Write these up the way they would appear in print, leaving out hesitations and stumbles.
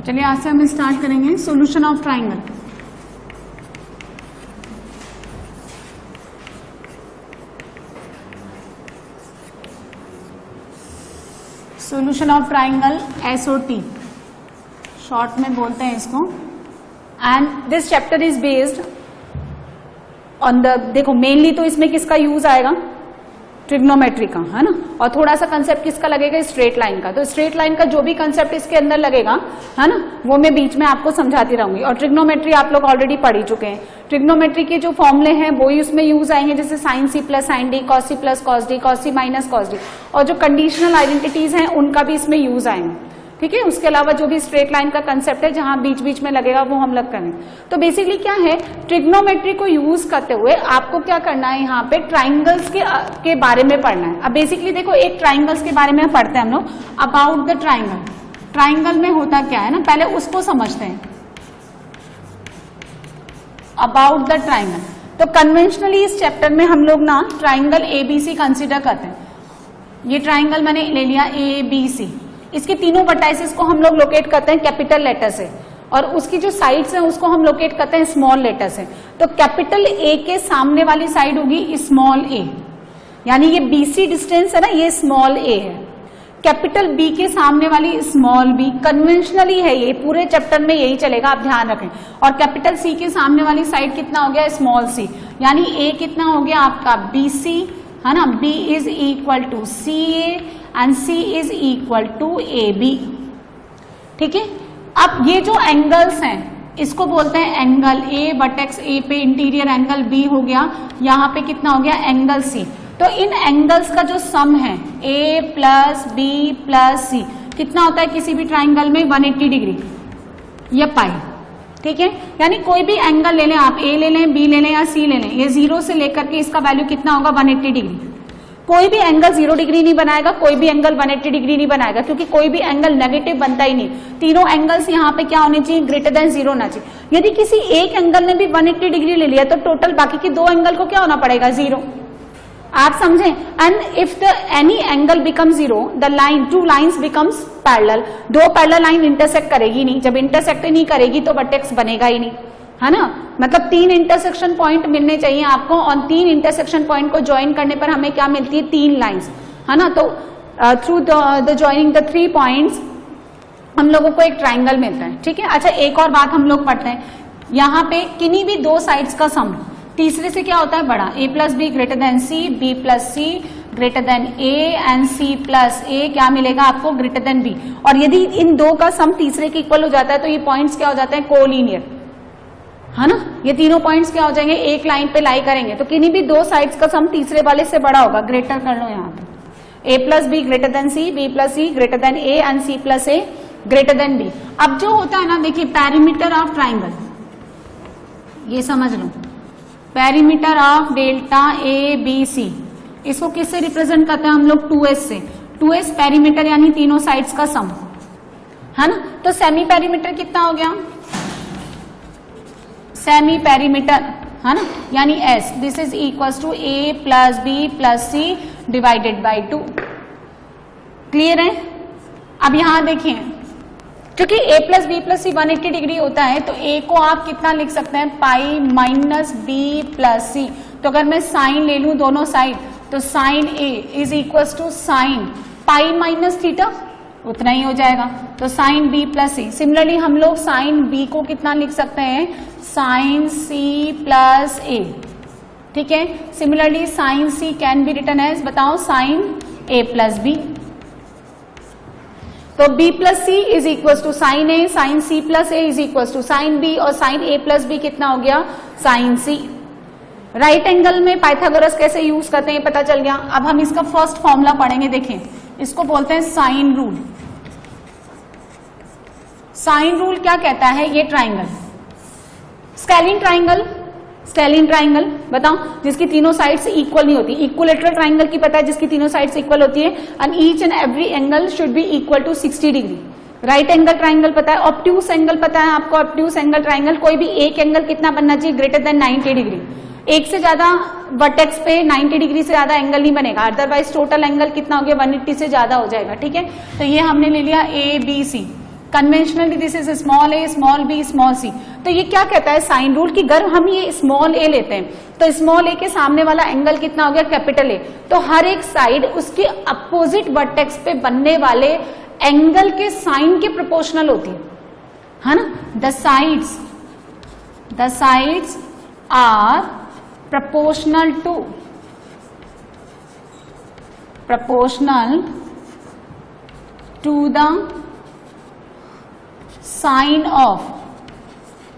चलिए आज से हम स्टार्ट करेंगे solution of triangle. Solution of triangle SOT short में बोलते हैं इसको। And this chapter is based on the, देखो मेनली तो इसमें किसका यूज आएगा, ट्रिग्नोमेट्री का, है ना, और थोड़ा सा कंसेप्ट किसका लगेगा, स्ट्रेट लाइन का। तो स्ट्रेट लाइन का जो भी कंसेप्ट इसके अंदर लगेगा, है ना, वो मैं बीच में आपको समझाती रहूंगी। और ट्रिग्नोमेट्री आप लोग ऑलरेडी पढ़ ही चुके हैं। ट्रिग्नोमेट्री के जो फॉर्मूले हैं वो ही उसमें यूज आएंगे, जैसे sine C plus sine D, cos C plus cos D, cos C minus cos D, और जो कंडीशनल आइडेंटिटीज हैं उनका भी इसमें यूज आएंगे। ठीक है, उसके अलावा जो भी स्ट्रेट लाइन का कंसेप्ट है जहां बीच बीच में लगेगा वो हम लोग करेंगे। तो बेसिकली क्या है, ट्रिग्नोमेट्री को यूज करते हुए आपको क्या करना है, यहाँ पे ट्राइंगल्स के बारे में पढ़ना है। अब बेसिकली देखो, एक ट्राइंगल्स के बारे में पढ़ते हैं हम लोग, अबाउट द ट्राइंगल। ट्राइंगल में होता क्या है ना, पहले उसको समझते हैं, अबाउट द ट्राइंगल। तो कन्वेंशनली इस चैप्टर में हम लोग ना ट्राइंगल ABC कंसिडर करते हैं। ये ट्राइंगल मैंने ले लिया ABC, इसके तीनों वर्टाइसेस को हम लोग लोकेट करते हैं कैपिटल लेटर से, और उसकी जो साइड्स हैं उसको हम लोकेट करते हैं स्मॉल लेटर से। तो कैपिटल A के सामने वाली साइड होगी स्मॉल a, यानी ये BC डिस्टेंस है ना, ये स्मॉल a है। कैपिटल B के सामने वाली स्मॉल b, कन्वेंशनली है ये, पूरे चैप्टर में यही चलेगा, आप ध्यान रखें। और कैपिटल C के सामने वाली साइड कितना हो गया, स्मॉल c, यानी A कितना हो गया आपका BC, है ना, B is equal to CA and C is equal to AB। ठीक है, अब ये जो एंगल्स हैं इसको बोलते हैं एंगल A, वर्टेक्स A पे इंटीरियर एंगल B हो गया, यहाँ पे कितना हो गया एंगल C। तो इन एंगल्स का जो सम है A plus B plus C कितना होता है किसी भी ट्राइंगल में, 180 डिग्री या पाई। ठीक है, यानी कोई भी एंगल ले लें आप, A ले लें, B ले लें या C ले लें, ये 0 से लेकर के इसका वैल्यू कितना होगा, 180 डिग्री। कोई भी एंगल 0 डिग्री नहीं बनाएगा, कोई भी एंगल 180 डिग्री नहीं बनाएगा, क्योंकि कोई भी एंगल नेगेटिव बनता ही नहीं। तीनों एंगल्स यहाँ पे क्या होने चाहिए, ग्रेटर देन 0 होना चाहिए। यदि किसी एक एंगल ने भी 180 डिग्री ले लिया तो टोटल बाकी के दो एंगल को क्या होना पड़ेगा, 0। आप समझे। And if the any angle become 0, the line, two lines becomes parallel. दो पैरेलल लाइन इंटरसेक्ट करेगी नहीं, जब इंटरसेक्ट नहीं करेगी तो वर्टेक्स बनेगा ही नहीं, है ना। मतलब 3 इंटरसेक्शन पॉइंट मिलने चाहिए आपको, और 3 इंटरसेक्शन पॉइंट को ज्वाइन करने पर हमें क्या मिलती है, 3 लाइंस, है ना। तो through the joining the 3 points हम लोगों को एक ट्राइंगल मिलता है। ठीक है, अच्छा एक और बात हम लोग पढ़ते हैं, यहाँ पे किन्हीं भी दो साइड्स का सम तीसरे से क्या होता है, बड़ा। A plus B greater then C, B plus C greater than A and C plus A क्या मिलेगा आपको, ग्रेटर देन B। और यदि इन दो का सम तीसरे के इक्वल हो जाता है तो ये पॉइंट्स क्या हो जाते हैं, कोलिनियर, है ना। ये तीनों पॉइंट्स क्या हो जाएंगे, एक लाइन पे लाई करेंगे, तो किन्हीं भी दो साइड्स का सम तीसरे वाले से बड़ा होगा। ग्रेटर कर लो यहाँ पे, A plus B greater then C, B plus C greater than A and C plus A greater than B। अब जो होता है ना, देखिए पेरीमीटर ऑफ ट्राइंगल, ये समझ लो, पेरीमीटर ऑफ डेल्टा ABC, इसको किससे रिप्रेजेंट करते हैं हम लोग, 2S से। 2S पेरीमीटर यानी तीनों साइड्स का सम, है ना। तो सेमी पेरीमीटर कितना हो गया, सेमी पेरीमीटर, है ना, यानी S, this is equals to A plus B plus C divided by 2। Clear है। अब यहां देखिए, क्योंकि A plus B plus C 180 degree होता है, तो A को आप कितना लिख सकते हैं, pi minus B plus C। तो अगर मैं साइन ले लूं दोनों साइड, तो sine A is equals to sine pi minus theta, उतना ही हो जाएगा, तो sine B plus C। Similarly हम लोग साइन B को कितना लिख सकते हैं, साइन C प्लस A। ठीक है, similarly sine C can be written as, बताओ, साइन A प्लस B। तो B plus C is equal to sine A, sine C plus A is equal to sine B, और sine A plus B कितना हो गया, sine C। Right angle में Pythagoras कैसे use करते हैं पता चल गया। अब हम इसका फर्स्ट फॉर्मूला पढ़ेंगे, देखें, इसको बोलते हैं साइन रूल। साइन रूल क्या कहता है, ये triangle, scalene triangle, scalene triangle बताओ, जिसकी तीनों साइड्स इक्वल नहीं होती। इक्विलेटरल ट्राइंगल की पता है, जिसकी तीनों साइड्स इक्वल होती है, and each and every angle should be equal to 60 degree. Right angle triangle पता है, ऑब्ट्यूस एंगल पता है आपको, ऑब्ट्यूस एंगल ट्राइंगल, कोई भी एक एंगल कितना बनना चाहिए, ग्रेटर देन 90 डिग्री। एक से ज्यादा वर्टेक्स पे 90 डिग्री से ज्यादा एंगल नहीं बनेगा, अदरवाइज टोटल एंगल कितना हो गया, 180 से ज्यादा हो जाएगा। ठीक है, तो ये हमने ले लिया ABC। Conventionally this is small A, small B, small C. तो ये क्या कहता है साइन रूल, कि अगर हम ये स्मॉल ए लेते हैं तो स्मॉल ए के सामने वाला एंगल कितना हो गया, कैपिटल ए। तो हर एक साइड उसके अपोजिट वर्टेक्स पे बनने वाले एंगल के साइन के प्रोपोर्शनल होती है ना। The sides are proportional to the sine of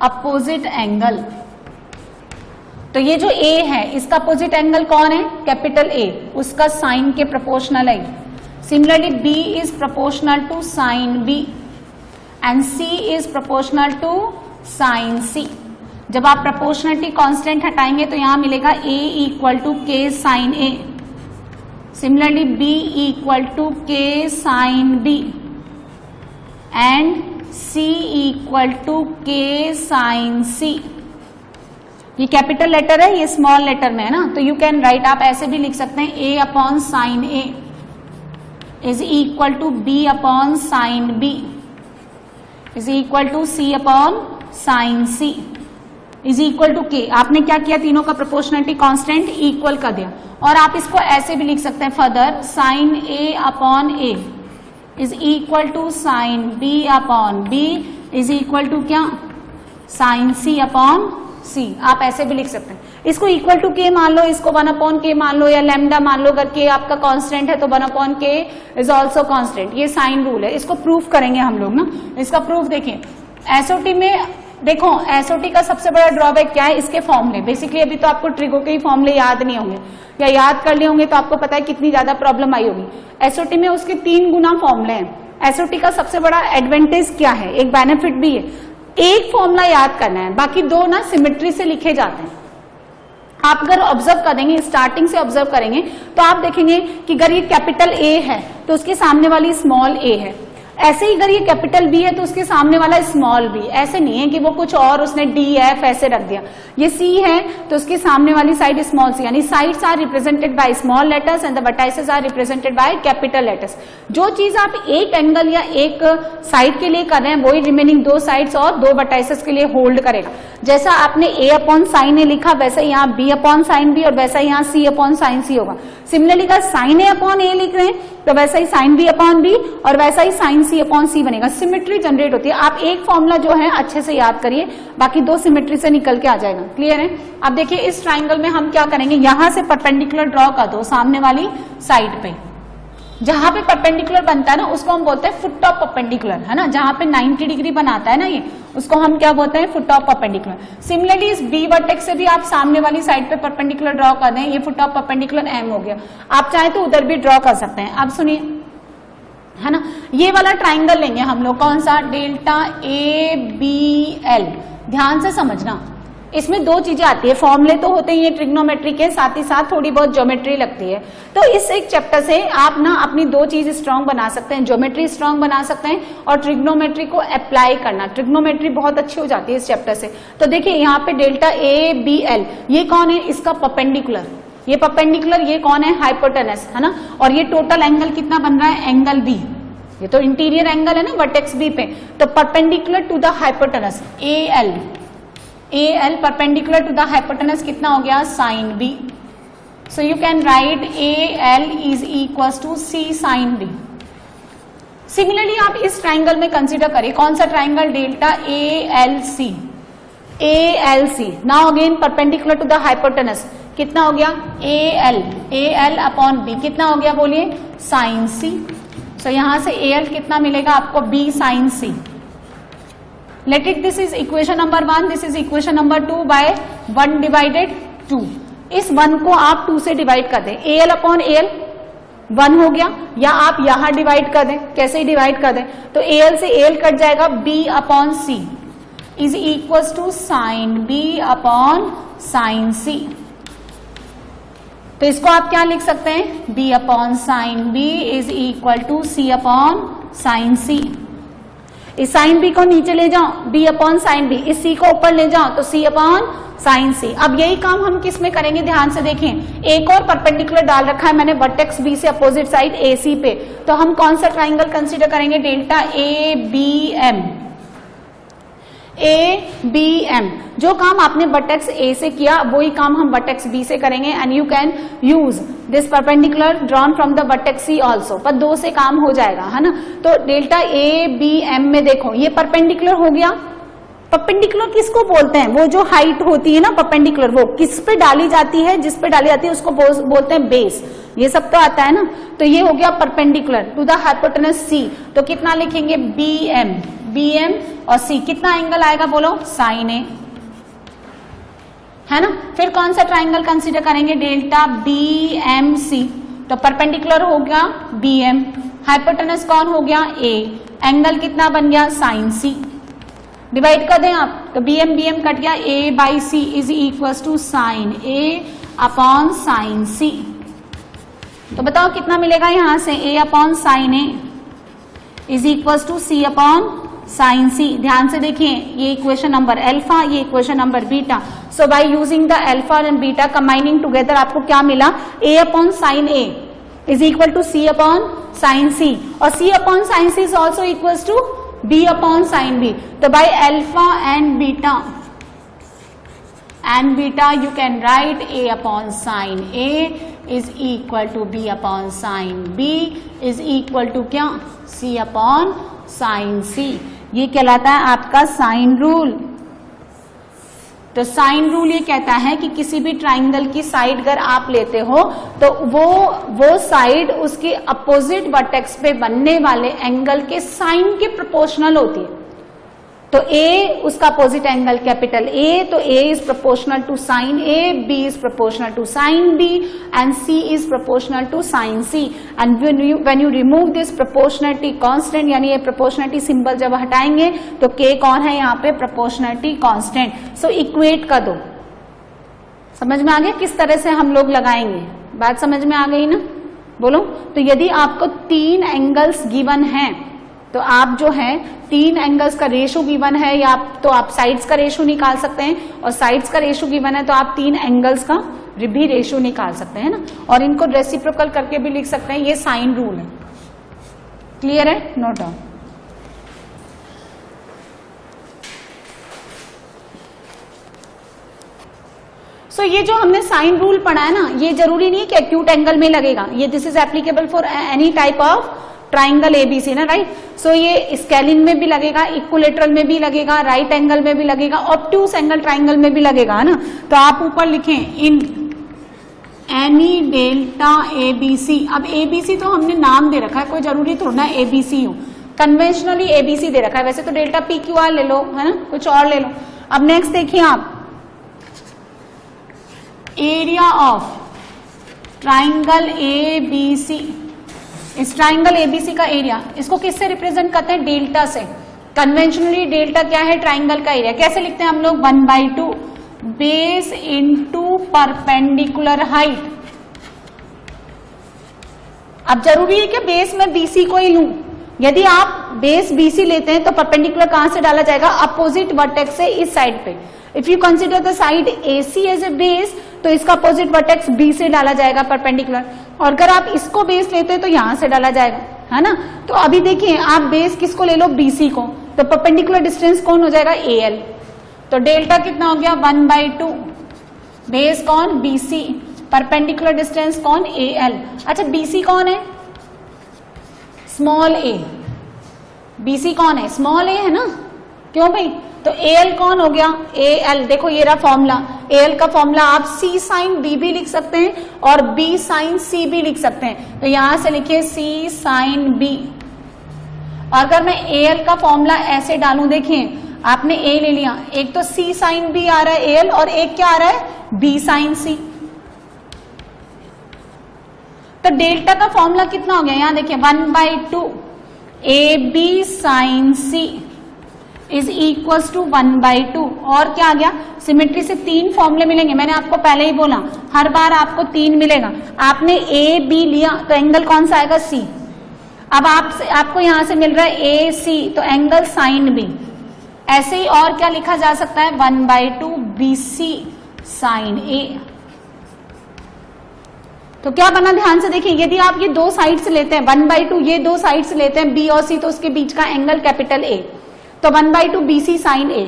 opposite angle। तो ये जो A है इसका अपोजिट एंगल कौन है, कैपिटल A, उसका साइन के प्रोपोर्शनल है। Similarly B is proportional to sine B and C is proportional to sine C। जब आप प्रोपोर्शनलिटी कांस्टेंट हटाएंगे तो यहां मिलेगा A equal to K sine A, similarly B equal to K sine B and C equal to K sine C। ये capital letter है, ये small letter में है ना, तो यू कैन राइट, आप ऐसे भी लिख सकते हैं A upon sine A is equal to B upon sine B is equal to C upon sine C is equal to K। आपने क्या किया, तीनों का प्रोपोर्शनलिटी कांस्टेंट इक्वल कर दिया। और आप इसको ऐसे भी लिख सकते हैं further, sine A upon A is equal to sine B upon B is equal to क्या, साइन C अपॉन C। आप ऐसे भी लिख सकते हैं। इसको इक्वल टू K मान लो, इसको 1 अपॉन K मान लो, या लैम्डा मान लो। अगर K आपका कांस्टेंट है तो 1 upon K is also constant. ये साइन रूल है, इसको प्रूफ करेंगे हम लोग ना। इसका प्रूफ देखिए, एसओटी में देखो, एसओटी का सबसे बड़ा ड्रॉबैक क्या है, इसके फॉर्मूले। बेसिकली अभी तो आपको ट्रिगो के ही फॉर्मूले याद नहीं होंगे, या याद कर लिए होंगे तो आपको पता है कितनी ज्यादा प्रॉब्लम आई होगी। एसओटी में उसके 3 गुना फॉर्मूले हैं। एसओटी का सबसे बड़ा एडवांटेज क्या है, एक बेनिफिट भी है, एक फॉर्मूला याद करना है, बाकी 2 ना सिमेट्री से लिखे जाते हैं। आप अगर ऑब्जर्व करेंगे, स्टार्टिंग से ऑब्जर्व करेंगे तो आप देखेंगे कि अगर ये कैपिटल A है तो उसके सामने वाली स्मॉल a है। ऐसे ही अगर ये कैपिटल B है तो उसके सामने वाला स्मॉल b। ऐसे नहीं है कि वो कुछ और उसने D F ऐसे रख दिया। ये C है तो उसके सामने वाली साइड स्मॉल c, यानी sides are represented by small letters and the vertices are represented by capital letters. जो चीज आप एक एंगल या एक साइड के लिए कर रहे हैं वही रिमेनिंग 2 साइड्स और 2 वर्टाइसेस के लिए होल्ड करेगा। जैसा आपने A अपॉन साइन A लिखा वैसा ही यहाँ B अपॉन साइन B और वैसा ही यहाँ C अपॉन साइन C होगा। सिमिलरली अगर साइन A अपॉन A लिख रहे हैं तो वैसा ही साइन B अपॉन B और वैसा ही साइन C अपॉन C बनेगा। सिमेट्री जनरेट होती है। आप एक फॉर्मूला जो है अच्छे से याद करिए, बाकी 2 सिमेट्री से निकल के आ जाएगा। क्लियर है? अब देखिए इस ट्राइंगल में हम क्या करेंगे, यहां से परपेंडिकुलर ड्रॉ कर दो सामने वाली साइड पे। जहां पे परपेंडिकुलर बनता है ना उसको हम बोलते हैं फुट ऑफ परपेंडिकुलर, है ना। जहां पे 90 डिग्री बनाता है ना ये, उसको हम क्या बोलते हैं, फुट ऑफ परपेंडिकुलर। सिमिलरली इस बी वर्टेक्स से भी आप सामने वाली साइड पे परपेंडिकुलर ड्रॉ कर दें, ये फुट ऑफ परपेंडिकुलर एम हो गया। आप चाहे तो उधर भी ड्रॉ कर सकते हैं। अब सुनिए, है ना, ये वाला ट्राइंगल लेंगे हम लोग, कौन सा, डेल्टा ABL। ध्यान से समझना, इसमें 2 चीजें आती है। फॉर्मूले तो होते ही ये ट्रिग्नोमेट्री के, साथ ही साथ थोड़ी बहुत ज्योमेट्री लगती है। तो इस एक चैप्टर से आप ना अपनी 2 चीज स्ट्रांग बना सकते हैं, ज्योमेट्री स्ट्रांग बना सकते हैं और ट्रिग्नोमेट्री को अप्लाई करना। ट्रिग्नोमेट्री बहुत अच्छी हो जाती है इस चैप्टर से। तो देखिए यहाँ पे डेल्टा ABL, ये कौन है, इसका परपेंडिकुलर, ये परपेंडिकुलर, ये कौन है, हाइपोटेनस, है ना। और ये टोटल एंगल कितना बन रहा है, एंगल B। ये तो इंटीरियर एंगल है ना वर्टेक्स B पे, तो perpendicular to the hypotenuse AL perpendicular to the hypotenuse कितना हो गया, sine B। So you can write AL is equals to C sine B। Similarly आप इस ट्राइंगल में कंसीडर करिए, कौन सा triangle, delta ALC। Now again perpendicular to the hypotenuse कितना हो गया, AL अपॉन B कितना हो गया, बोलिए, साइन C। सो यहां से AL कितना मिलेगा आपको, B sine C। Let it, this is equation number 1, this is equation number 2 by 1 divided 2। इस 1 को आप 2 से डिवाइड कर दें, AL अपॉन AL 1 हो गया, या आप यहां डिवाइड कर दें, कैसे ही डिवाइड कर दें, तो AL से AL कट जाएगा, B upon C is equals to sine B upon sine C। तो इसको आप क्या लिख सकते हैं, B upon sine B is equal to C upon sine C। इस साइन B को नीचे ले जाओ, B अपॉन साइन B, इस C को ऊपर ले जाओ तो C अपॉन साइन सी। अब यही काम हम किस में करेंगे, ध्यान से देखें, एक और परपेंडिकुलर डाल रखा है मैंने वर्टेक्स बी से अपोजिट साइड ए सी पे, तो हम कौन सा ट्राइंगल कंसीडर करेंगे, delta A B M. A B M, जो काम आपने वर्टेक्स ए से किया वही काम हम वर्टेक्स बी से करेंगे, and you can use this perpendicular drawn from the vertex C also, पर दो से काम हो जाएगा, है ना। तो डेल्टा ए बी एम में देखो ये परपेंडिकुलर हो गया। परपेंडिकुलर किसको बोलते हैं, वो जो हाइट होती है ना परपेंडिकुलर, वो किस पे डाली जाती है, जिस पे डाली जाती है उसको बोलते हैं बेस। ये सब तो आता है ना। तो ये हो गया परपेंडिकुलर टू द हाइपोटेनस सी, तो कितना लिखेंगे, बी एम और सी, कितना एंगल आएगा बोलो, साइन ए, है ना। फिर कौन सा ट्राइंगल कंसीडर करेंगे, डेल्टा बी एम सी, तो परपेंडिकुलर हो गया बी एम, हाइपोटेनस कौन हो गया, ए, एंगल कितना बन गया, साइन सी। डिवाइड कर दें आप, तो बी एम कट गया, A by C is equal to sine A upon sine C. तो बताओ कितना मिलेगा यहां से, A upon sine A is equal to C upon sine C. ध्यान से देखिए, ये इक्वेशन नंबर अल्फा, ये equation number beta. So by using the alpha and beta combining together आपको क्या मिला, A upon sine A is equal to C upon sine C, और C upon sine C is also equal to B upon sine B. तो by alpha and beta you can write a upon sin A is equal to B upon sin B is equal to क्या, C upon sin C। ये कहलाता है आपका sine rule. तो sine rule ये कहता है कि किसी भी ट्राइंगल की साइड अगर आप लेते हो तो वो साइड उसके अपोजिट वर्टेक्स पे बनने वाले एंगल के साइन के प्रोपोर्शनल होती है। तो A उसका अपोजिट एंगल कैपिटल A, तो A is proportional to sine A, B is proportional to sine B and C is proportional to sine C। And when you remove this proportionality constant, यानी ये proportionality symbol जब हटाएंगे तो K कौन है यहाँ पे, प्रोपोर्शनलिटी कांस्टेंट। सो equate कर दो। समझ में आ गया किस तरह से हम लोग लगाएंगे, बात समझ में आ गई ना, बोलो। तो यदि आपको 3 एंगल्स गिवन हैं तो आप जो है 3 एंगल्स का रेशो गिवन है, या तो आप साइड्स का रेशो निकाल सकते हैं, और साइड्स का रेशो गिवन है तो आप 3 एंगल्स का भी रेशो निकाल सकते हैं ना, और इनको रेसिप्रोकल करके भी लिख सकते हैं। ये साइन रूल है, क्लियर है, नोट डाउन। सो ये जो हमने साइन रूल पढ़ा है ना, ये जरूरी नहीं है कि एक्यूट एंगल में लगेगा, ये this is applicable for any type of triangle ABC ना, राइट। सो ये स्केलिंग में भी लगेगा, इक्विलेटरल में भी लगेगा, राइट एंगल में भी लगेगा, ऑब्ट्यूस एंगल ट्राइंगल में भी लगेगा, है ना। तो आप ऊपर लिखें इन एनी डेल्टा एबीसी। अब एबीसी तो हमने नाम दे रखा है, कोई जरूरी थोड़ा ना एबीसी हो, कन्वेंशनली एबीसी दे रखा है, वैसे तो डेल्टा पी क्यू आर ले लो, है ना, कुछ और ले लो। अब नेक्स्ट देखिए आप, एरिया ऑफ ट्राइंगल एबीसी, इस ट्राइंगल एबीसी का एरिया, इसको किससे रिप्रेजेंट करते हैं, डेल्टा से। कन्वेंशनली डेल्टा क्या है, ट्राइंगल का एरिया। कैसे लिखते हैं हम लोग, 1/2 बेस इनटू परपेंडिकुलर हाइट। अब जरूरी है कि बेस में बीसी को ही लूं, यदि आप बेस बीसी लेते हैं तो परपेंडिकुलर कहां से डाला जाएगा, अपोजिट वर्टेक्स से इस साइड पे। If you consider the side AC as a base, तो इसका अपोजिट वर्टेक्स B से डाला जाएगा परपेंडिकुलर, और अगर आप इसको बेस लेते हैं तो यहां से डाला जाएगा, है ना। तो अभी देखिए आप बेस किसको ले लो, BC को, तो परपेंडिकुलर डिस्टेंस कौन हो जाएगा, AL। तो डेल्टा कितना हो गया, 1/2, बेस कौन, BC, परपेंडिकुलर डिस्टेंस कौन, AL। अच्छा BC कौन है, स्मॉल a, BC कौन है, स्मॉल a है ना, क्यों भाई। तो AL कौन हो गया, AL, देखो ये रहा फॉर्मूला, AL का फॉर्मूला आप C साइन B भी लिख सकते हैं और B साइन C भी लिख सकते हैं। तो यहां से लिखिए C साइन B, और अगर मैं AL का फॉर्मूला ऐसे डालूं, देखिए आपने A ले लिया, एक तो C साइन B आ रहा है AL, और एक क्या आ रहा है, B साइन C। तो डेल्टा का फॉर्मूला कितना हो गया, यहां देखिए 1/2 AB sine C is equal to 1/2, और क्या आ गया, सिमेट्री से 3 फॉर्मूले मिलेंगे, मैंने आपको पहले ही बोला हर बार आपको 3 मिलेगा। आपने A B लिया तो एंगल कौन सा आएगा, C। अब आपको यहां से मिल रहा है AC, तो एंगल साइन B। ऐसे ही और क्या लिखा जा सकता है, 1/2 BC साइन A। तो क्या बना, ध्यान से देखिए, यदि आप ये दो साइड्स लेते हैं 1/2, ये दो साइड्स लेते हैं B और C, तो उसके बीच का एंगल कैपिटल A, तो 1/2 BC साइन A।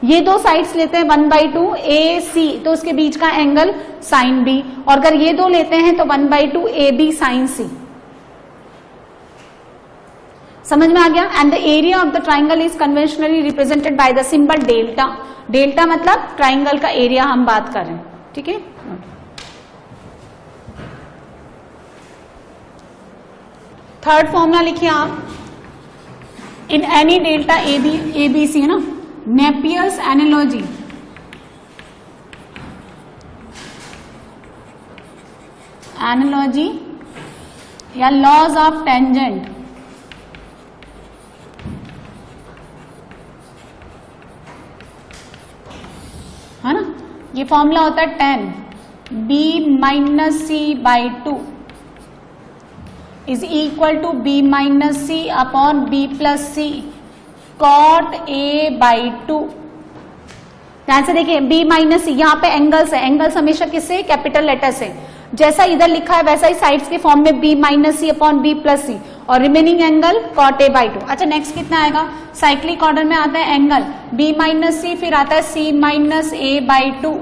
ये दो साइड्स लेते हैं 1/2 AC, तो उसके बीच का एंगल साइन B। और अगर ये दो लेते हैं तो 1/2 AB साइन C। समझ में आ गया? And the area of the triangle is conventionally represented by the symbol delta. Delta मतलब ट्राइंगल का एरिया हम बात कर रहे हैं, ठीक है। थर्ड फॉर्मूला लिखिए आप, इन एनी डेल्टा ABC है ना, नेपियर्स एनालॉजी, या लॉज ऑफ टेंजेंट, है ना, ये फॉर्मूला होता है 10 B minus C/2 is equal to B minus C upon B plus C cot A/2। ध्यान से देखिए, B माइनस C, यहाँ पे एंगल्स है, एंगल्स हमेशा किससे, कैपिटल लेटर से। जैसा इधर लिखा है वैसा ही साइड्स के फॉर्म में B minus C upon B plus C, और रिमेनिंग एंगल कॉट A/2। अच्छा, नेक्स्ट कितना आएगा, साइक्लिक ऑर्डर में आता है एंगल B माइनस C, फिर आता है C माइनस A/2,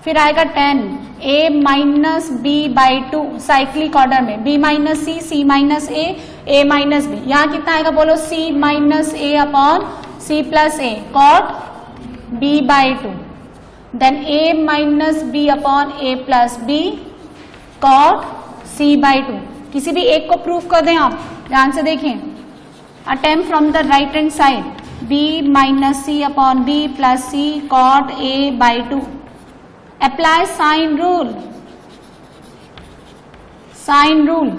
फिर आएगा 10 A minus B/2, cyclic order में B minus C minus A minus B। यहाँ कितना आएगा बोलो, C minus A upon C plus A cot B/2, then A minus B upon A plus B cot C/2। किसी भी एक को proof कर दें आप, ध्यान से देखें, attempt from the right hand side, B minus C upon B plus C cot A/2। Apply sine rule, sine rule,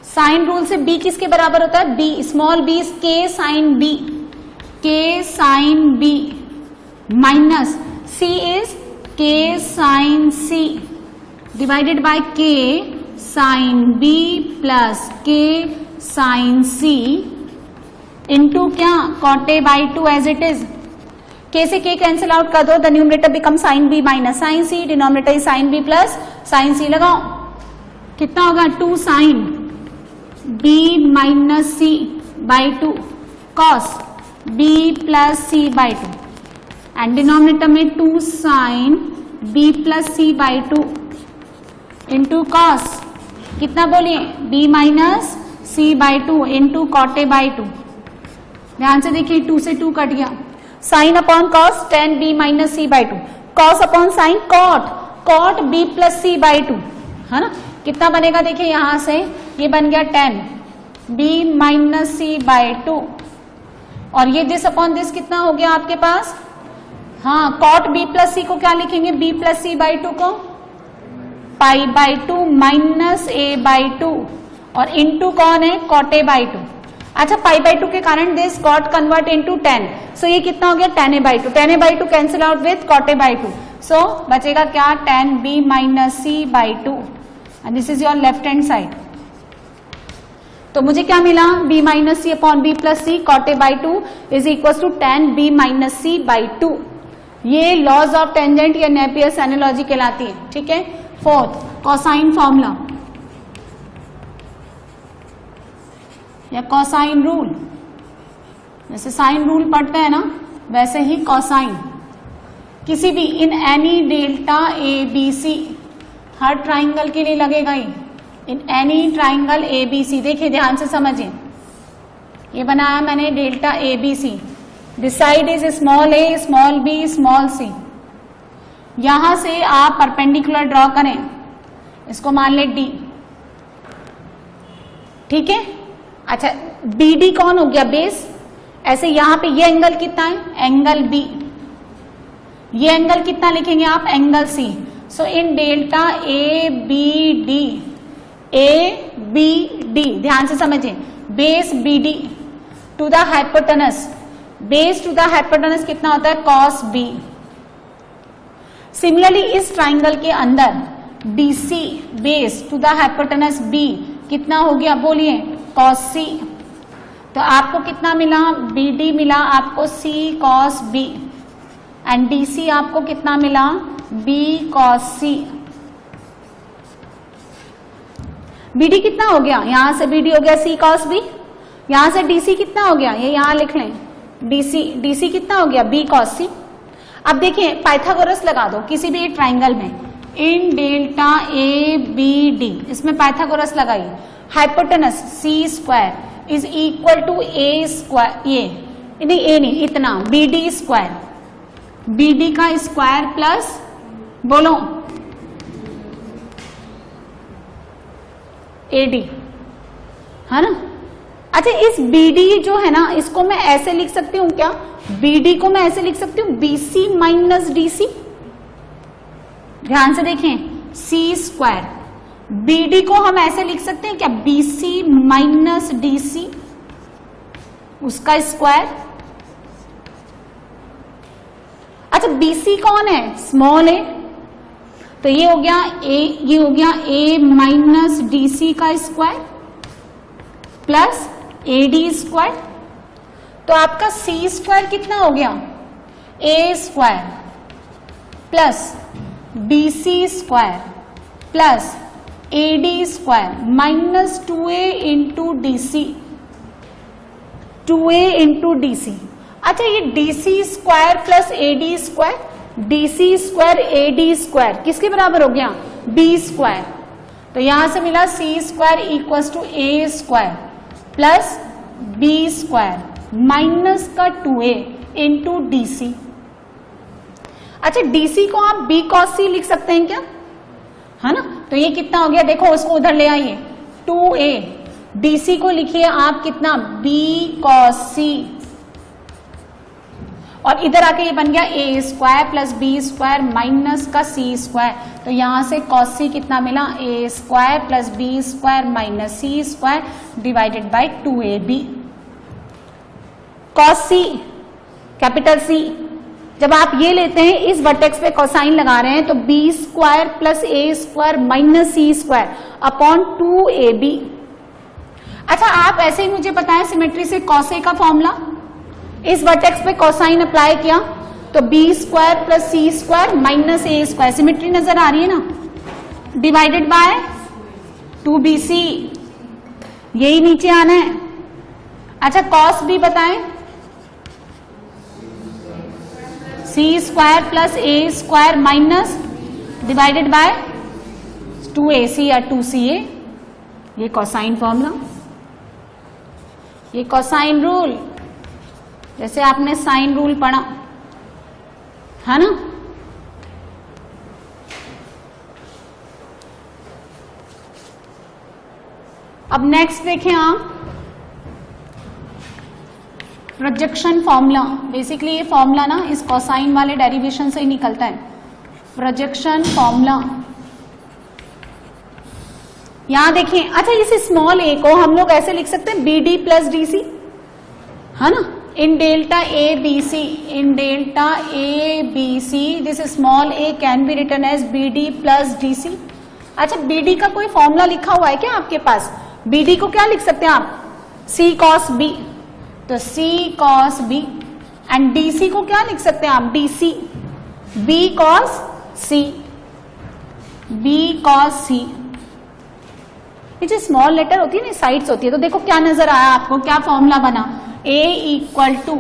sine rule से B किसके बराबर होता है, B, small b is K sine B, K sine B minus C is K sine C divided by K sine B plus K sine C into क्या, cot A/2 as it is. K से K cancel out कर दो, the numerator become sine B minus sine C, denominator is sine B plus sine C। लगाओ, कितना होगा, 2 sine B minus C/2 cos B plus C/2, and denominator में 2 sine B plus C/2 into cos, कितना बोलिए, B minus C/2 into cot A/2। ध्यान से देखिए, 2 से 2 कट गया, sine upon cos 10 B minus C/2, cos upon sine cot, cot B plus C/2, है ना। कितना बनेगा, देखिए यहां से ये बन गया 10 B माइनस C/2, और ये दिस अपॉन दिस कितना हो गया आपके पास, हाँ, कॉट B प्लस C को क्या लिखेंगे, B प्लस C/2 को π/2 माइनस A/2, और इंटू कौन है, कॉट A/2। अच्छा, π/2 के कारण this got convert into 10, so ये कितना हो गया, tan A/2, tan A/2 cancel out with cot A/2, so बचेगा क्या, tan B minus C/2, and this is your left hand side. तो मुझे क्या मिला, B minus C upon B plus C cot A/2 is equal to tan B minus C/2। ये laws of tangent या Napier's analogy कहलाती है, ठीक है। फोर्थ, कोसाइन फॉर्मूला या कोसाइन रूल, जैसे साइन रूल पढ़ते हैं ना वैसे ही कोसाइन, किसी भी in any delta ABC, her triangle के लिए लगेगा ही, इन एनी ट्राइंगल ABC। देखिए ध्यान से समझिए, ये बनाया मैंने delta ABC, this side is small a, small b, small c। यहां से आप परपेंडिकुलर ड्रॉ करें, इसको मान ले D, ठीक है। अच्छा, BD कौन हो गया, बेस। ऐसे यहां पे ये एंगल कितना है, एंगल B, ये एंगल कितना लिखेंगे आप, angle C। So in delta ABD, ABD ध्यान से समझिए, base BD to the hypotenuse, base to the hypotenuse कितना होता है, cos B। सिमिलरली इस ट्राइंगल के अंदर BC base to the hypotenuse B कितना हो गया, बोलिए, cos C। तो आपको कितना मिला, BD मिला आपको C cos B, and DC आपको कितना मिला, B cos C। BD कितना हो गया, यहां से BD हो गया C cos B, यहां से DC कितना हो गया, ये यहां लिख लें, DC कितना हो गया, B cos C। अब देखिए पाइथागोरस लगा दो किसी भी ट्राइंगल में, इन डेल्टा ABD, इसमें पाइथागोरस लगाइए, hypotenuse C square is equal to A square, ये नहीं A नहीं इतना, BD स्क्वायर, BD का स्क्वायर प्लस बोलो AD, है ना। अच्छा इस BD जो है ना, इसको मैं ऐसे लिख सकती हूं क्या, BD को मैं ऐसे लिख सकती हूं BC माइनस DC। ध्यान से देखें, C स्क्वायर, BD को हम ऐसे लिख सकते हैं क्या, BC माइनस DC, उसका स्क्वायर। अच्छा BC कौन है, स्मॉल a, तो ये हो गया A, ये हो गया A माइनस DC का स्क्वायर प्लस AD स्क्वायर। तो आपका C स्क्वायर कितना हो गया, A square plus BC square plus AD square minus 2A into DC, 2A into DC। अच्छा ये DC square plus AD square, DC square AD square किसके बराबर हो गया, B स्क्वायर। तो यहां से मिला C square equals to A square plus B square minus का 2A इंटू DC। अच्छा DC को आप B cos C लिख सकते हैं क्या, है ना। तो ये कितना हो गया, देखो उसको उधर ले आइए, 2A, DC को लिखिए आप कितना, B cos C, और इधर आके ये बन गया A square plus B square minus का C स्क्वायर। तो यहां से cos C कितना मिला, A square plus B square minus C square divided bye 2AB। cos C, capital C, जब आप ये लेते हैं इस वर्टेक्स पे कोसाइन लगा रहे हैं, तो B square plus A square minus C square upon 2AB। अच्छा आप ऐसे ही मुझे बताएं सिमेट्री से cos A का फॉर्मूला, इस वर्टेक्स पे कोसाइन अप्लाई किया तो B square plus C square minus A square, symmetry नजर आ रही है ना, डिवाइडेड बाय 2BC, यही नीचे आना है। अच्छा cos B बताएं, C square plus A square minus divided by 2AC या 2CA, ये कोसाइन फॉर्मूला, ये कोसाइन रूल, जैसे आपने साइन रूल पढ़ा है ना। अब नेक्स्ट देखें आप, प्रोजेक्शन फॉर्मूला। बेसिकली ये फॉर्मूला ना इस कोसाइन वाले डेरिवेशन से ही निकलता है, प्रोजेक्शन फॉर्मूला। यहां देखें, अच्छा इस स्मॉल a को हम लोग ऐसे लिख सकते हैं BD प्लस DC, है ना, in delta ABC, in delta ABC this small a can be written as BD plus DC। अच्छा BD का कोई फॉर्मूला लिखा हुआ है क्या आपके पास, BD को क्या लिख सकते हैं आप, C cos B, तो C cos B, and DC को क्या लिख सकते हैं आप, DC, B cos C, B cos C। ये जो स्मॉल लेटर होती है ना, साइड्स होती है, तो देखो क्या नजर आया आपको, क्या फॉर्मूला बना, A equal to,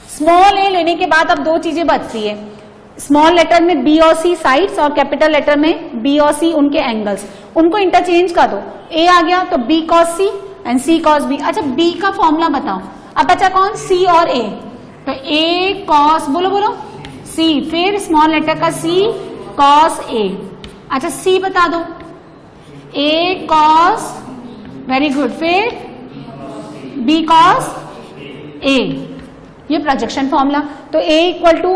small a लेने के बाद अब दो चीजें बचती है, स्मॉल लेटर में B और C साइड्स और कैपिटल लेटर में B और C उनके एंगल्स, उनको इंटरचेंज कर दो, A आ गया तो B cos C and C cos B। अच्छा B का फॉर्मूला बताओ, अब बचा कौन, C और A, तो A cos, बोलो बोलो C, फिर स्मॉल लेटर का C cos A। अच्छा C बता दो, A cos, वेरी गुड, फिर B cos A, ये प्रोजेक्शन फॉर्मूला। तो A equal to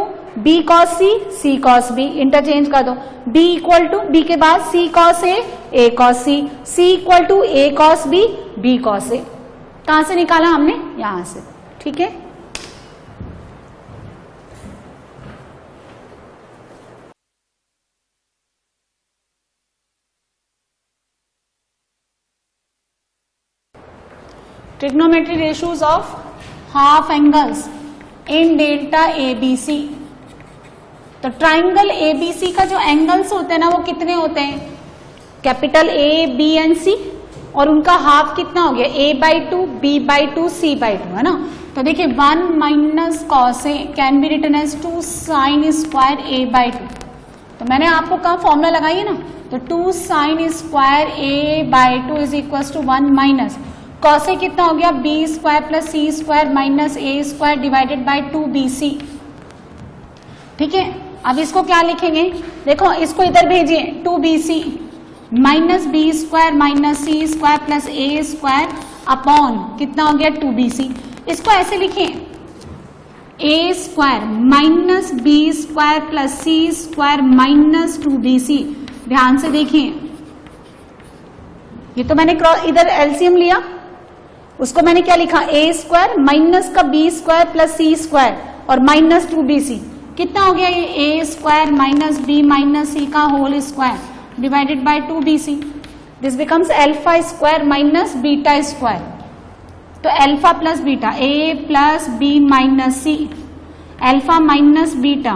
B cos C, C cos B, interchange कर दो, D इक्वल टू B के बाद C cos A cos C, C equal to A cos B, B cos A। कहां से निकाला हमने, यहां से, ठीक है। Trigonometry ratios of half angles in delta ABC, तो ट्राइंगल एबीसी का जो एंगल्स होते हैं ना वो कितने होते हैं, कैपिटल ए बी एंड सी, और उनका हाफ कितना हो गया, a/2 b/2 c/2, है ना। तो देखिए 1 minus cos A can be written as 2 sine square a/2। तो मैंने आपको कहा फॉर्मूला लगाई है ना, तो 2 sine square a/2 is equal to 1 minus cos A कितना हो गया, b square plus C square minus a square divided by 2bc। ठीक है, अब इसको क्या लिखेंगे, देखो इसको इधर भेजिए, 2bc minus B square minus C square plus A square upon कितना हो गया 2bc। इसको ऐसे लिखें, A square minus B square plus C square minus 2bc। ध्यान से देखिए, ये तो मैंने इधर एलसीएम लिया, उसको मैंने क्या लिखा, ए स्क्वायर माइनस का B square plus C square और माइनस 2bc। कितना हो गया ये, A square minus B minus C का whole square divided by 2bc। This becomes alpha square minus beta square. तो alpha plus beta, A plus B minus C, alpha minus beta,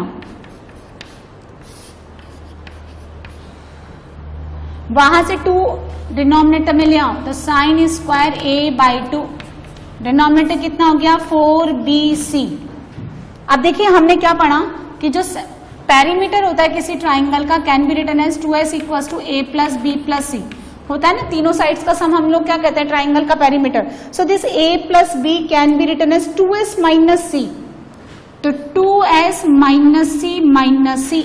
वहां से 2 denominator में ले आओ, तो साइन स्क्वायर a/2, डिनोमिनेटर कितना हो गया 4bc। अब देखिए हमने क्या पढ़ा कि जो पेरीमीटर होता है किसी ट्राइंगल का can be written as 2s equal to a plus B plus C, होता है ना, तीनों साइड्स का सम हम लोग क्या कहते हैं ट्राइंगल का perimeter. So this a plus B can be written as 2s minus C, तो 2s minus C minus C.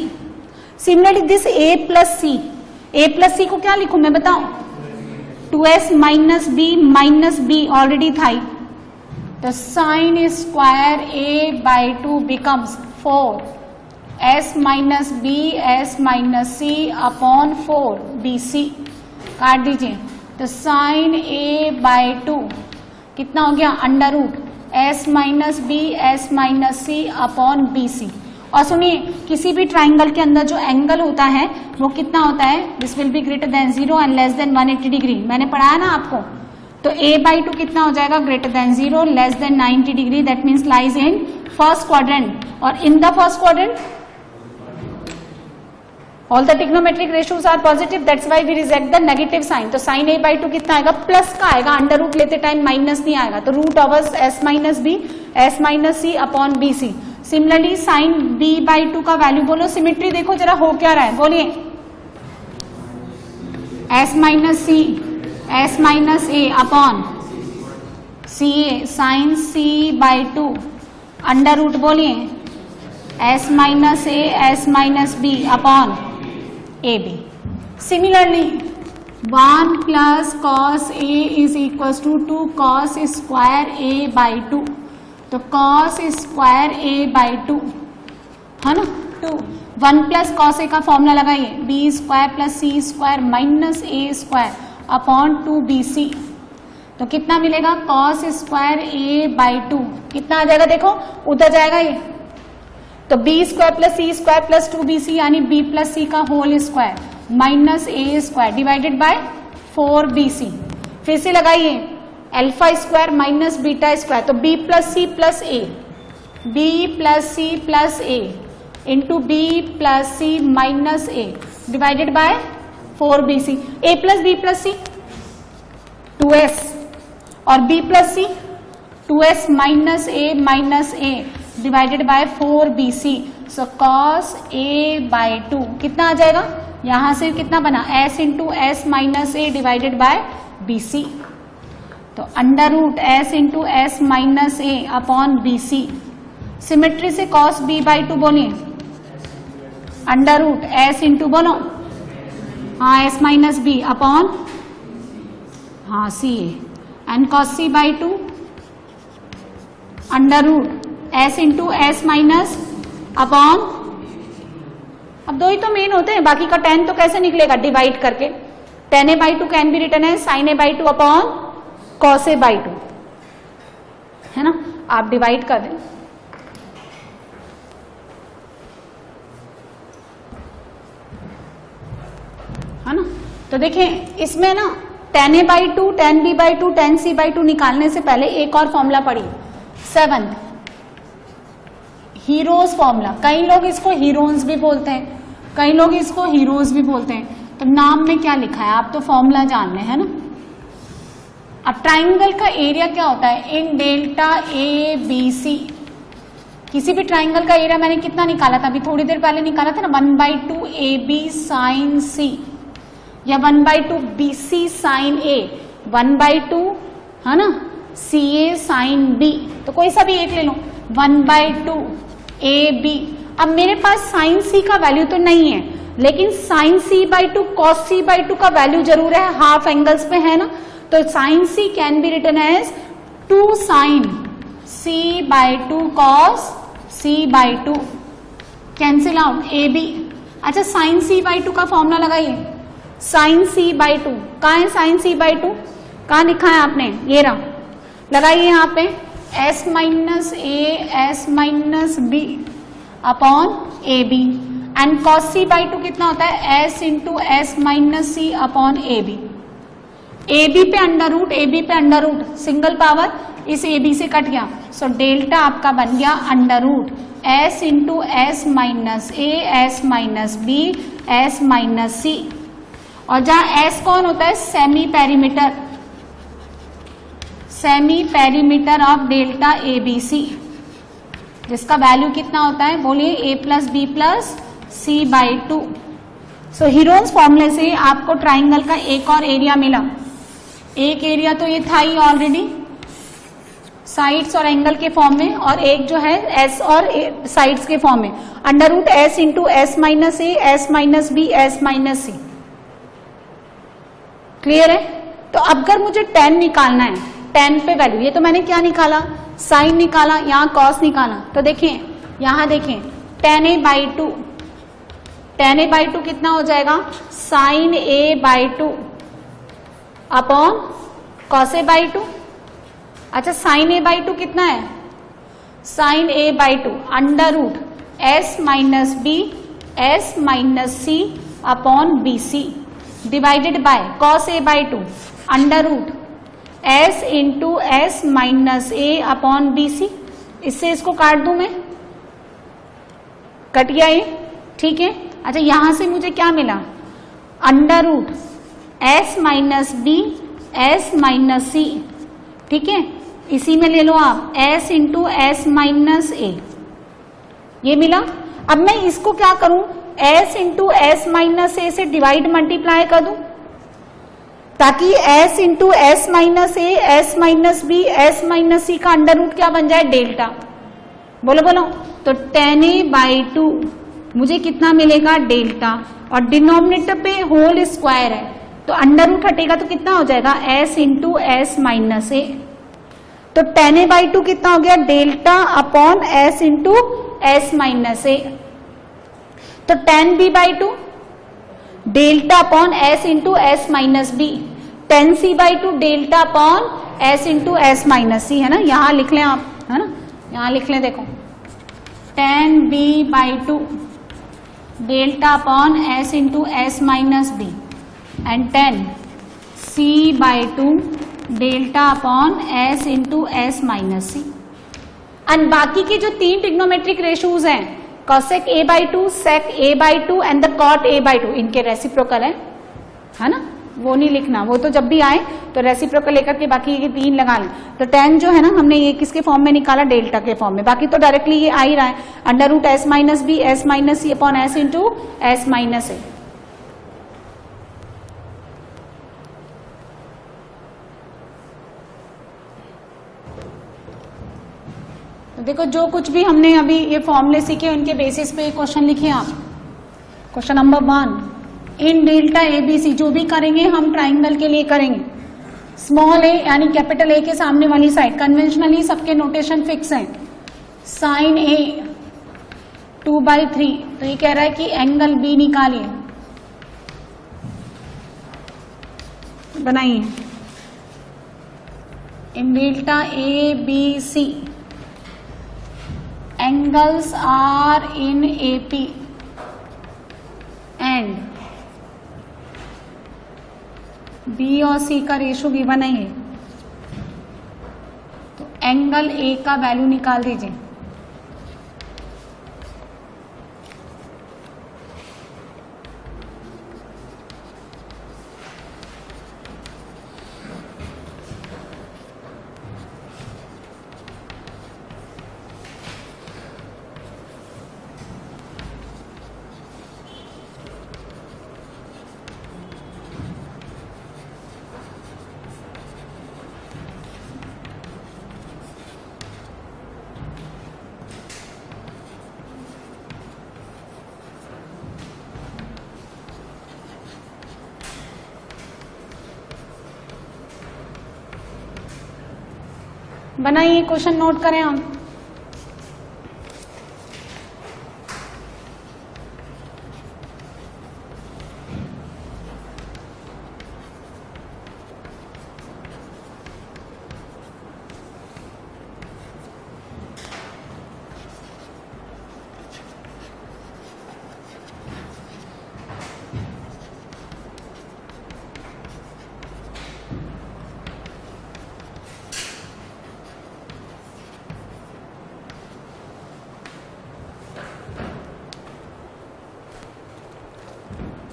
Similarly this a plus C को क्या लिखूं मैं बताऊं, 2s माइनस बी ऑलरेडी था ही, तो sine square a/2 becomes 4s minus B S minus C upon 4bc। काट दीजिए, तो साइन a/2 कितना हो गया, under root s minus B S minus C upon bc। और सुनिए, किसी भी ट्राइंगल के अंदर जो एंगल होता है वो कितना होता है, this will be greater than 0 and less than 180 degree. मैंने पढ़ाया ना आपको, तो a/2 कितना हो जाएगा, greater than 0 less than 90 degree, that means lies in first quadrant. और in the first quadrant all the trigonometric ratios are positive, that's why we reject the negative sign. तो साइन a/2 कितना आएगा, plus का आएगा, under root लेते time minus नहीं आएगा, तो root over s minus B S minus C upon bc। Similarly sine b/2 का वैल्यू बोलो, सिमेट्री देखो जरा हो क्या रहा है, बोलिए, s minus C S minus A upon C A, sine c/2 under root बोलिए s minus A S minus B upon A B. Similarly 1 plus cos A is equal to 2 cos square a/2, तो cos square a/2 है ना, 2 1 plus cos ए का formula लगाइए, B square plus C square minus A square upon 2bc। तो कितना मिलेगा, cos square a/2 कितना आ जाएगा, देखो उधर जाएगा ये, तो B square plus C square plus 2bc यानी बी प्लस सी का whole square minus A square divided by 4bc। फिर से लगाइए, alpha square minus beta square, तो b plus C plus A, B plus C plus A into B plus C minus A divided by 4bc। a plus B plus C 2s और b plus C 2s minus A divided by 4bc। So cos a/2 कितना आ जाएगा, यहां से कितना बना, s into S minus A divided by bc। तो under root s into S minus A upon bc। Symmetry से कॉस b/2 बोलिए, अंडर रूट s इंटू बोलो, हाँ s माइनस बी अपॉन हाँ C A, and cos c/2 under root s into S minus upon, अब दो ही तो main होते हैं, बाकी का 10 तो कैसे निकलेगा, डिवाइड करके। tan a/2 can be written है sin a/2 upon cos a/2, है ना, आप डिवाइड कर दें। है ना, तो देखें इसमें ना tan a/2 tan b/2 tan c/2 निकालने से पहले एक और फॉर्मूला पढ़िए, 7th हीरोज फॉर्मूला, कई लोग इसको हीरोन्स भी बोलते हैं, कई लोग इसको हीरोज भी बोलते हैं। तो नाम में क्या लिखा है, आप तो फॉर्मूला जान रहे हैं ना। अब ट्राइंगल का एरिया क्या होता है, इन डेल्टा ए बी सी। किसी भी ट्राइंगल का एरिया मैंने कितना निकाला था, अभी थोड़ी देर पहले निकाला था ना, 1/2 AB साइन सी या 1/2 BC साइन ए, 1/2 है ना CA साइन बी, तो कोई सा भी एक ले लो, 1/2 AB। अब मेरे पास साइन सी का वैल्यू तो नहीं है, लेकिन साइन C/2 कॉस C/2 का वैल्यू जरूर है, हाफ एंगल्स पे है ना। तो sine C can be written as 2 sine C/2 cos C/2, cancel out AB। अच्छा साइन C/2 का फॉर्मूला लगाइए, साइन C/2 कहाँ है, साइन C/2 कहाँ लिखा है आपने, ये रहा, लगाइए यहाँ पे S minus A S minus B upon AB and cos C/2 कितना होता है, S into S minus C upon AB। AB पे अंडर रूट, AB पे अंडर रूट, सिंगल पावर इस AB से कट गया, सो डेल्टा आपका बन गया under root S into S minus A S minus B S minus C। और जहां S कौन होता है, semi perimeter, semi perimeter of delta ABC, जिसका वैल्यू कितना होता है, बोलिए A plus B plus C/2। So Heron's फॉर्मूले से आपको ट्राइंगल का एक और एरिया मिला। एक एरिया तो ये था ही ऑलरेडी साइड्स और एंगल के फॉर्म में, और एक जो है S और साइड्स के फॉर्म में, under root S into S minus A S minus B S minus C। Clear है। तो अब अगर मुझे tan निकालना है, tan पे वैल्यू, ये तो मैंने क्या निकाला, साइन निकाला, यहाँ कॉस निकाला, तो देखिए यहाँ देखें tan A/2, tan A/2 कितना हो जाएगा, sign A/2 upon cos A/2। अच्छा साइन A/2 कितना है, sine A/2 under root S minus B S minus C upon BC divided by cos A/2 under root S into S minus A upon BC। इससे इसको काट दूं मैं, cut गया ये, ठीक है। अच्छा यहां से मुझे क्या मिला, under root S minus B S minus C, ठीक है। इसी में ले लो आप S into S minus A, ये मिला। अब मैं इसको क्या करूं, S into S minus A से डिवाइड मल्टीप्लाई कर दूं, ताकि S into S minus A S minus B S minus C का अंडर रूट क्या बन जाए, डेल्टा। बोलो बोलो, तो tan A/2 मुझे कितना मिलेगा, डेल्टा, और डिनोमिनेटर पे होल स्क्वायर है, तो अंडर रूट हटेगा तो कितना हो जाएगा, S into S minus A। तो tan A/2 कितना हो गया, delta upon S into S minus A। तो tan B/2 delta upon S into S minus B, tan C/2 delta upon S into S minus C, है ना, यहां लिख लें आप, है ना, यहां लिख लें, देखो tan B/2 delta upon S into S minus B and tan C/2 delta upon S into S minus C। And बाकी के जो तीन ट्रिग्नोमेट्रिक रेशियोज हैं, cosec A/2 sec A/2 and the cot A/2, इनके रेसिप्रोकल है ना, वो नहीं लिखना, वो तो जब भी आए तो रेसिप्रोकल लेकर के बाकी ये तीन लगा लें। तो tan जो है ना, हमने ये किसके फॉर्म में निकाला, डेल्टा के फॉर्म में, बाकी तो डायरेक्टली ये आ ही रहा है, under root S minus B S minus C upon S into S minus A। तो देखो जो कुछ भी हमने अभी ये फॉर्मूले सीखे उनके बेसिस पे क्वेश्चन लिखे आप। क्वेश्चन नंबर 1, इन डेल्टा ABC, जो भी करेंगे हम ट्राइंगल के लिए करेंगे, स्मॉल a यानी कैपिटल A के सामने वाली साइड, कन्वेंशनली सबके नोटेशन फिक्स हैं, साइन A 2/3, तो ये कह रहा है कि एंगल B निकालिए, बनाइए, in delta ABC angles are in AP and B और C का रेशो गिवन है, तो एंगल A का वैल्यू निकाल दीजिए। बनाइए, क्वेश्चन नोट करें आप।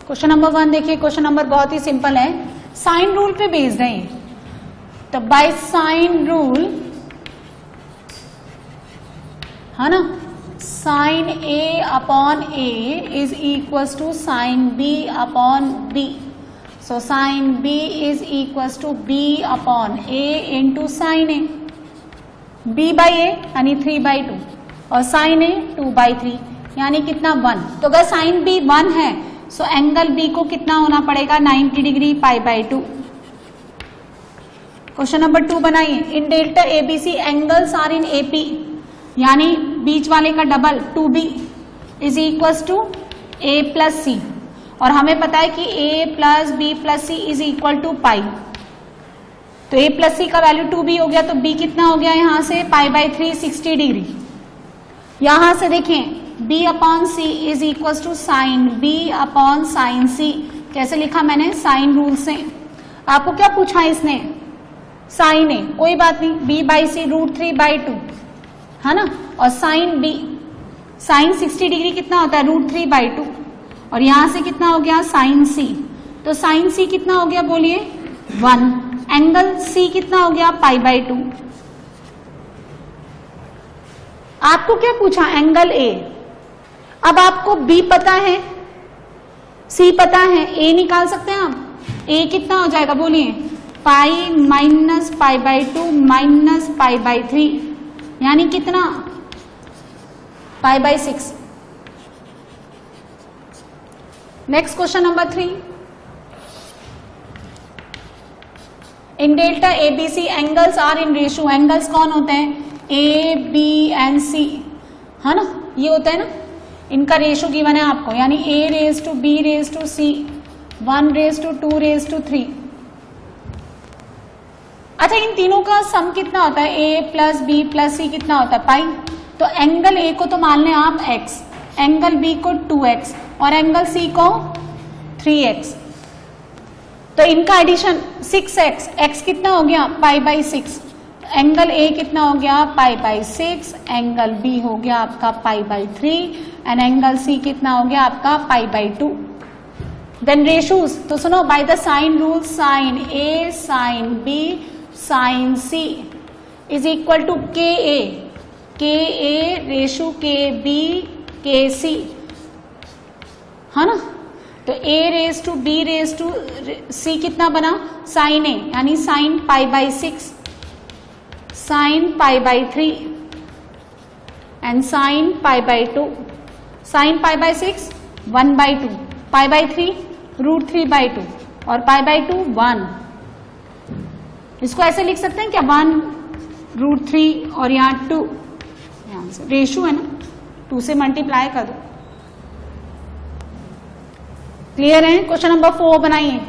क्वेश्चन नंबर 1 देखिए, क्वेश्चन नंबर बहुत ही सिंपल है, साइन रूल पे बेस्ड है ये। तो बाय साइन रूल, है ना, sine A upon A is equals to sine B upon B. So sine B is equals to B upon A into sine A, B by A यानी 3/2 और sign ए 2/3 यानी कितना 1। तो अगर साइन बी 1 है so angle B को कितना होना पड़ेगा 90 डिग्री π/2। क्वेश्चन नंबर 2 बनाइए, in delta ABC angles are in AP, यानी बीच वाले का double 2b is equals to a plus C, और हमें पता है कि a plus B plus C is equal to pi. तो a प्लस सी का वैल्यू 2b हो गया, तो b कितना हो गया यहां से π/3 60 डिग्री। यहां से देखें b upon C is equal to sine b upon sine C. कैसे लिखा मैंने, साइन रूल से। आपको क्या पूछा इसने, साइन ए, कोई बात नहीं, b/c √3/2 है ना, और साइन b, साइन 60 डिग्री कितना होता है √3/2, और यहां से कितना हो गया साइन c। तो साइन c कितना हो गया बोलिए 1, एंगल c कितना हो गया π/2। आपको क्या पूछा, एंगल a। अब आपको b पता है, c पता है, a निकाल सकते हैं आप। a कितना हो जाएगा बोलिए, पाई माइनस π/2 माइनस π/3 यानी कितना π/6। Next question number 3, in delta ABC angles are in ratio. Angles कौन होते हैं, ए बी एंड सी, है ना, ये होता है ना, इनका रेशो गिवन है आपको, यानी a⁻b⁻c 1⁻2⁻3। अच्छा, इन तीनों का सम कितना होता है, a प्लस बी प्लस सी कितना होता है पाई। तो एंगल a को तो मान लें आप x, एंगल b को 2x और एंगल c को 3x। तो इनका एडिशन 6x, x कितना हो गया π/6, एंगल a कितना हो गया π/6, एंगल b हो गया आपका π/3 एंड एंगल c कितना हो गया आपका π/2। देन रेशोज, तो सुनो, by the sine rule sine a sine b sine c is equal to ka ratio kb kc, है ना। तो a⁻b⁻c कितना बना साइन a, यानी sine π/6, sine π/3 and sine π/2। Sine π/6 1/2, π/3 √3/2 और π/2 1। इसको ऐसे लिख सकते हैं क्या, 1√3 और यहाँ 2, यहाँ से रेशो है ना, 2 से मल्टीप्लाई कर दो। क्लियर है। क्वेश्चन नंबर 4 बनाइए,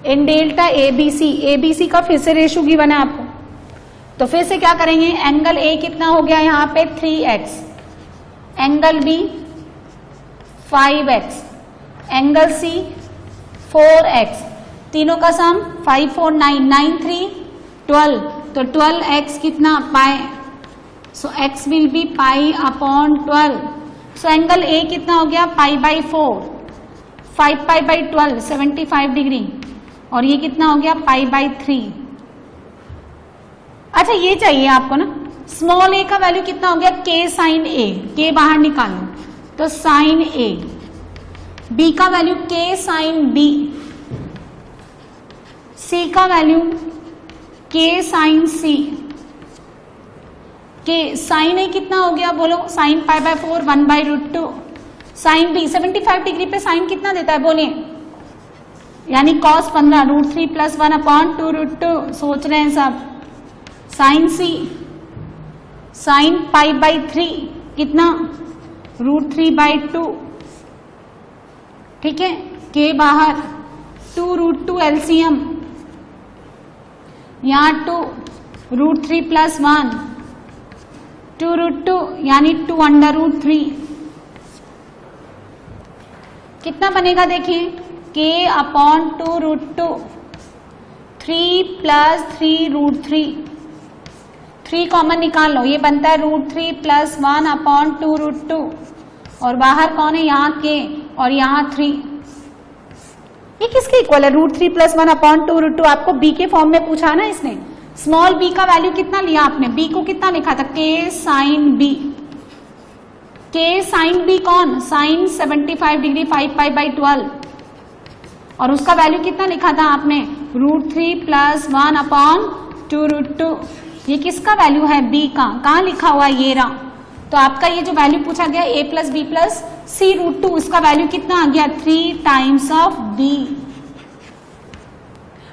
इन डेल्टा एबीसी, एबीसी का फिर से रेशो गिवन है आपको, तो फिर से क्या करेंगे, एंगल ए कितना हो गया यहाँ पे 3x, angle B 5x, angle C 4x, तीनों का सम 5 4 9 9 3 12, तो 12x कितना पाई, so x will B pi upon 12। So angle A कितना हो गया π/4, 5π/12 75 डिग्री, और ये कितना हो गया π/3। अच्छा, ये चाहिए आपको ना, स्मॉल a का वैल्यू कितना हो गया k साइन a, k बाहर निकालो, तो साइन a, b का value k sine b, c का value k sine c, k sine a कितना हो गया बोलो, साइन π/4 1/√2, साइन b 75 डिग्री पे साइन कितना देता है बोलिए, यानी cos 15 √3 + 1/2 √2। सोच रहे हैं सब, साइन c साइन π/3 कितना, √3/2, ठीक है, के बाहर 2√2 एलसीएम, यहाँ 2 √3 + 1 2√2 यानी 2√3 कितना बनेगा देखिए, k/2√2 3 + 3√3, 3 कॉमन निकाल लो, ये बनता है √3 + 1/2√2 और बाहर कौन है, यहाँ k और यहाँ 3, ये किसके इक्वल है, √3 + 1/2√2। आपको b के फॉर्म में पूछा ना इसने, स्मॉल b का वैल्यू कितना लिया आपने, b को कितना लिखा था, k sin b, k sin b कौन, sin 75 डिग्री 5π/12 और उसका वैल्यू कितना लिखा था आपने, √3 + 1/2√2। ये किसका वैल्यू है, b का, कहाँ लिखा हुआ है, ये रहा। तो आपका ये जो वैल्यू पूछा गया a + b + c√2, उसका वैल्यू कितना आ गया, 3 टाइम्स ऑफ b।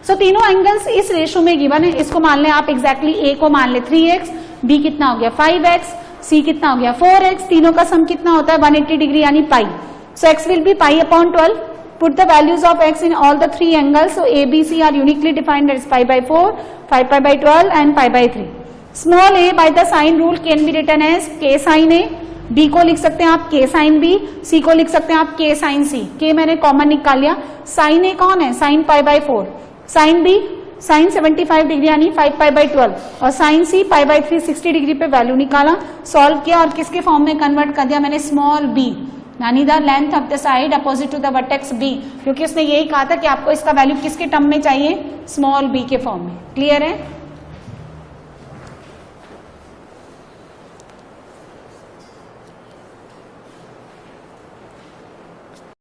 सो तीनों एंगल्स इस रेशो में गिवन है, इसको मान लें आप एग्जैक्टली, a को मान ले 3x, b कितना हो गया 5x, c कितना हो गया 4x, तीनों का सम कितना होता है 180 डिग्री यानी pi. So x will be π/12। Put the values of x in all the three angles. So ABC are uniquely defined as π/4, 5π/12 and π/3. Small a by the sine rule can be written as k sin a. b को लिख सकते हैं आप k sin b, c को लिख सकते हैं आप k sin c. k मैंने कॉमन निकाल लिया। sin a कौन है, sin π/4, sin b sin 75 degree यानी 5π/12 और sin c π/3 60 डिग्री पे वैल्यू निकाला, सॉल्व किया और किसके फॉर्म में कन्वर्ट कर दिया मैंने, स्मॉल b यानी the length of the side opposite to the vertex b, क्योंकि उसने यही कहा था कि आपको इसका वैल्यू किसके टर्म में चाहिए, स्मॉल b के फॉर्म में। क्लियर है।